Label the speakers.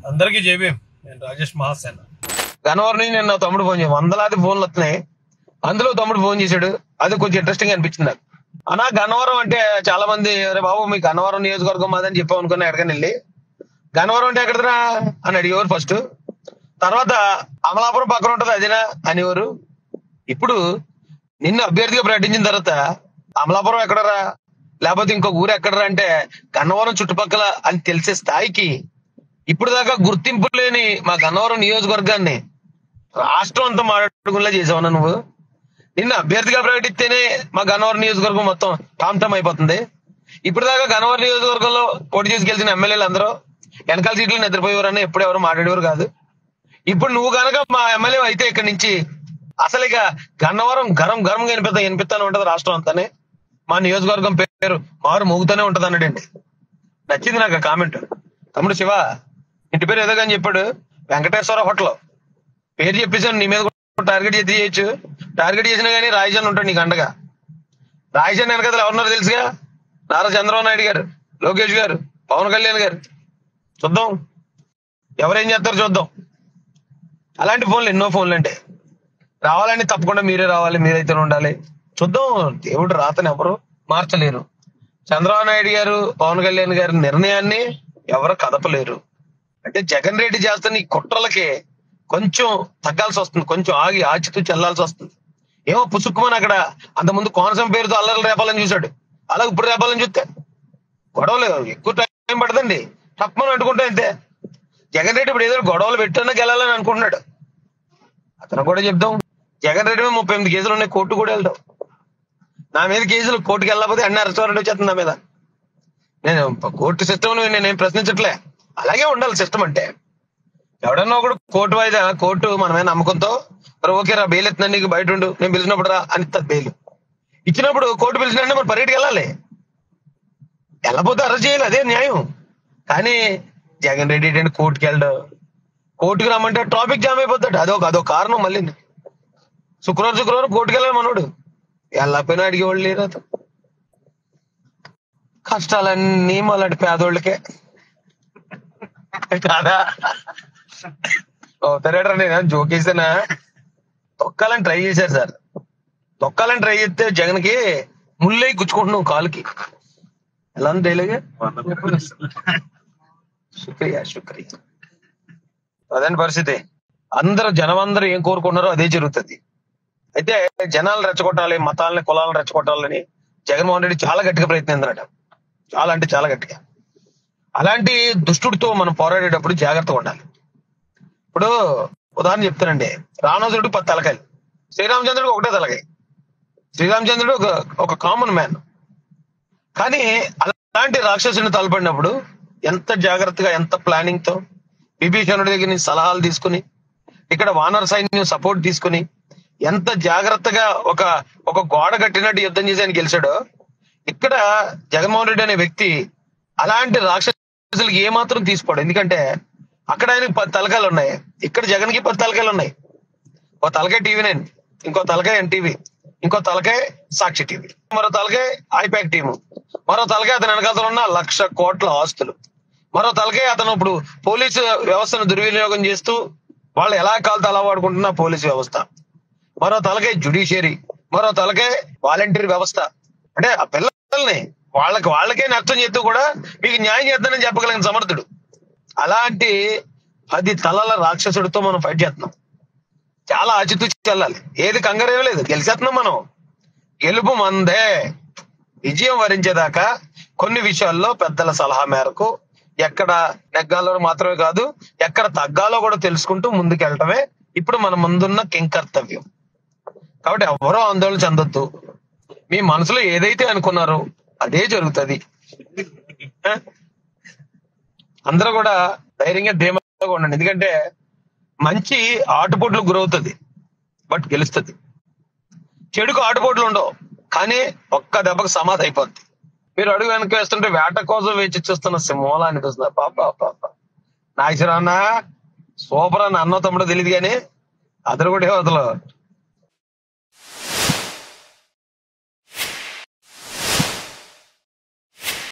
Speaker 1: అందరికీ జేబీఎం. నేను రాజేష్ మహాసేన.
Speaker 2: గన్నవరం నుంచి నేను నా తమ్ముడు ఫోన్ చేసి వందలాది ఫోన్లు వస్తున్నాయి. అందులో తమ్ముడు ఫోన్ చేశాడు. అది కొంచెం ఇంట్రెస్టింగ్ అనిపించింది నాకు. అన్నా గన్నవరం అంటే చాలా మంది అరే బాబు మీ గన్నవరం నియోజకవర్గం మాదని చెప్పాం అనుకున్నా. ఎక్కడికని వెళ్ళి గన్నవరం అంటే ఎక్కడరా అని అడిగేవారు ఫస్ట్. తర్వాత అమలాపురం పక్కన ఉంటది అదినా అనేవారు. ఇప్పుడు నిన్ను అభ్యర్థిగా ప్రకటించిన తర్వాత అమలాపురం ఎక్కడరా లేకపోతే ఇంకో ఊరు ఎక్కడరా అంటే గన్నవరం చుట్టుపక్కల అని తెలిసే స్థాయికి ఇప్పుడు దాకా గుర్తింపు లేని మా గన్నవరం నియోజకవర్గాన్ని రాష్ట్రం అంతా మాట్లాడుకునేలా చేసావన్నా నువ్వు. నిన్ను అభ్యర్థిగా ప్రకటిస్తేనే మా గన్నవరం నియోజకవర్గం మొత్తం టామ్ అయిపోతుంది. ఇప్పుడు దాకా గన్నవరం నియోజకవర్గంలో పోటీ చేసి గెలిచిన ఎమ్మెల్యేలు అందరూ వెనకాల సీట్లు నిద్రపోయేవారని ఎప్పుడు ఎవరు మాట్లాడేవారు కాదు. ఇప్పుడు నువ్వు కనుక మా ఎమ్మెల్యే అయితే ఇక్కడి నుంచి అసలు ఇక గన్నవరం గరం గరంగా వినిపిస్తానే ఉంటది రాష్ట్రం అంతానే. మా నియోజకవర్గం పేరు మారు మోగుతూనే ఉంటది అన్నాడండి. నచ్చింది నాకు ఆ కామెంట్. తమ్ముడు శివ ఇంటి పేరు ఏదో కానీ చెప్పాడు. వెంకటేశ్వర హోటల్ పేరు చెప్పేసాను. నీ మీద టార్గెట్ చేసి చేయొచ్చు. టార్గెట్ చేసినా గానీ రాయజన్ ఉంటాడు నీకు అండగా. రాయజన్ వెనకదలు ఎవరున్నారో తెలుసుగా. నారా చంద్రబాబు నాయుడు గారు, లోకేష్ గారు, పవన్ కళ్యాణ్ గారు. చూద్దాం ఎవరేం చేస్తారో చూద్దాం. అలాంటి ఫోన్లు ఎన్నో ఫోన్లు అంటే రావాలని తప్పకుండా మీరే రావాలి, మీరైతే ఉండాలి. చూద్దాం. దేవుడు రాతని ఎవరు మార్చలేరు. చంద్రబాబు నాయుడు గారు, పవన్ కళ్యాణ్ గారి నిర్ణయాన్ని ఎవరు కదపలేరు. అంటే జగన్ రెడ్డి చేస్తున్న ఈ కుట్రలకి కొంచెం తగ్గాల్సి వస్తుంది. కొంచెం ఆగి ఆచితూ చెల్లాల్సి వస్తుంది. ఏమో పుసుక్కుమని అక్కడ అంతకుముందు కోనసీమ పేరుతో అల్లర్లు రేపాలని చూశాడు. అలా ఇప్పుడు రేపాలని చూస్తే గొడవలు ఎక్కువ టైం పడుతుంది. తప్పమని అంటుకుంటే అంతే. జగన్ రెడ్డి ఇప్పుడు ఏదో గొడవలు పెట్టన్నా గెలాలని అనుకుంటున్నాడు. అతను కూడా చెప్దాం. జగన్ రెడ్డి మీద 38 కేసులు ఉన్నాయి. కోర్టు కూడా వెళ్తాం. నా మీద కేసులు కోర్టుకి వెళ్ళకపోతే అన్ని రెస్టారెంట్ వచ్చేస్తుంది నా మీద. నేను కోర్టు సిస్టమ్ నేనేం ప్రశ్నించట్లే. అలాగే ఉండాలి సిస్టమ్ అంటే. ఎవడన్నా ఒకడు కోర్టు వాయిదా కోర్టు మన మీద నమ్మకంతో ఓకే రా బెయిల్ ఎత్తున్నా నీకు బయట ఉండు నేను పిలిచినప్పుడు రా అని బెయిల్ ఇచ్చినప్పుడు కోర్టు పిలిచినట్టే మరి పర్యటకి వెళ్ళాలి. వెళ్ళకపోతే అరెస్ట్ చేయాలి. అదే న్యాయం. కానీ జగన్ రెడ్డి ఏంటంటే కోర్టుకి వెళ్ళడు. కోర్టుకు రమ్మంటే ట్రాఫిక్ జామ్ అయిపోతాడు. అదో కారణం. మళ్ళీ శుక్రవారం కోర్టుకు వెళ్ళాలి మనోడు. వెళ్ళకపోయినా అడిగేవాళ్ళు లేరు. అతను కష్టాలన్నీ మళ్ళీ పేదోళ్ళకే కాదా. అవుతారేట్రా నేను జోకేసానా. తొక్కాలని ట్రై చేశారు సార్. తొక్కాలని ట్రై చేస్తే జగన్ కి ముళ్ళై గుచ్చుకుంటున్నావు కాలుకి. ఎలా ఉంది డైలాగే. శుక్రియా. అదే పరిస్థితి. జనం అందరూ ఏం కోరుకుంటున్నారో అదే జరుగుతుంది. అయితే జనాలను రెచ్చగొట్టాలి, మతాలని కులాలను రెచ్చగొట్టాలని జగన్మోహన్ రెడ్డి చాలా గట్టిగా ప్రయత్నించారట. చాలా అంటే చాలా గట్టిగా. అలాంటి దుష్టుడితో మనం పోరాడేటప్పుడు జాగ్రత్తగా ఉండాలి. ఇప్పుడు ఉదాహరణ చెప్తానండి. రావణాసురుడికి 10 తలకాయలు, శ్రీరామచంద్రుడికి ఒకటే తలకాయ. శ్రీరామచంద్రుడు ఒక కామన్ మ్యాన్. కానీ అలాంటి రాక్షసుని తలపడినప్పుడు ఎంత జాగ్రత్తగా ఎంత ప్లానింగ్ తో విభీషణుడి దగ్గర నుంచి సలహాలు తీసుకుని ఇక్కడ వానర సైన్యం సపోర్ట్ తీసుకుని ఎంత జాగ్రత్తగా ఒక గోడ కట్టినట్టు యుద్ధం చేసి ఆయన గెలిచాడో, ఇక్కడ జగన్మోహన్ రెడ్డి అనే వ్యక్తి అలాంటి రాక్షసులకి ఏమాత్రం తీసుకోడు. ఎందుకంటే అక్కడ ఆయనకి 10 తలకాయలు ఉన్నాయి, ఇక్కడ జగన్ కి 10 తలకాయలు ఉన్నాయి. ఒక తలకాయ TV9, ఇంకో తలకాయ NTV, ఇంకో తలకాయ సాక్షి టీవీ, మరో తలకాయ ఐపాక్ టీము, మరో తలకాయ అతని వెనకాల ఉన్న 1,00,000 కోట్ల ఆస్తులు, మరో తలకాయ అతను ఇప్పుడు పోలీసు వ్యవస్థను దుర్వినియోగం చేస్తూ వాళ్ళు ఎలా కాలుతో అలా వాడుకుంటున్న పోలీసు వ్యవస్థ, మరో తలకాయ జ్యుడిషియరీ, మరో తలకాయ వాలంటీర్ వ్యవస్థ. అంటే ఆ పిల్లల్ని వాళ్ళకే నష్టం చేస్తూ కూడా మీకు న్యాయం చేద్దానని చెప్పగలిగిన సమర్థుడు. అలాంటి 10 తలల రాక్షసుడితో మనం ఫైట్ చేస్తున్నాం. చాలా ఆచితూచి వెళ్ళాలి. ఏది కంగారేమీ లేదు, గెలిచేస్తున్నాం మనం. గెలుపు మందే. విజయం వరించేదాకా కొన్ని విషయాల్లో పెద్దల సలహా మేరకు ఎక్కడ నెగ్గాలో మాత్రమే కాదు ఎక్కడ తగ్గాలో కూడా తెలుసుకుంటూ ముందుకెళ్ళటమే ఇప్పుడు మన ముందున్న కింకర్తవ్యం. కాబట్టి ఎవరో ఆందోళన చెందొద్దు. మీ మనసులో ఏదైతే అనుకున్నారో అదే జరుగుతుంది. అందరూ కూడా ధైర్యంగా ధీమాగా ఉండండి. ఎందుకంటే మంచి ఆటుపోట్లు గురవుతుంది, బట్ గెలుస్తుంది. చెడుకు ఆటుపోట్లు ఉండవు, కానీ ఒక్క దెబ్బకు సమాధి అయిపోద్ది. మీరు అడుగు వెనక వేస్తుంటే వేట కోసం వేచి చూస్తున్న సింహంలా అనిపిస్తుంది. పాప నాగేశ్వరన్న సూపర్ అన్న అన్నో తమ్ముడో తెలియదు కానీ అతను కూడా వదలరు.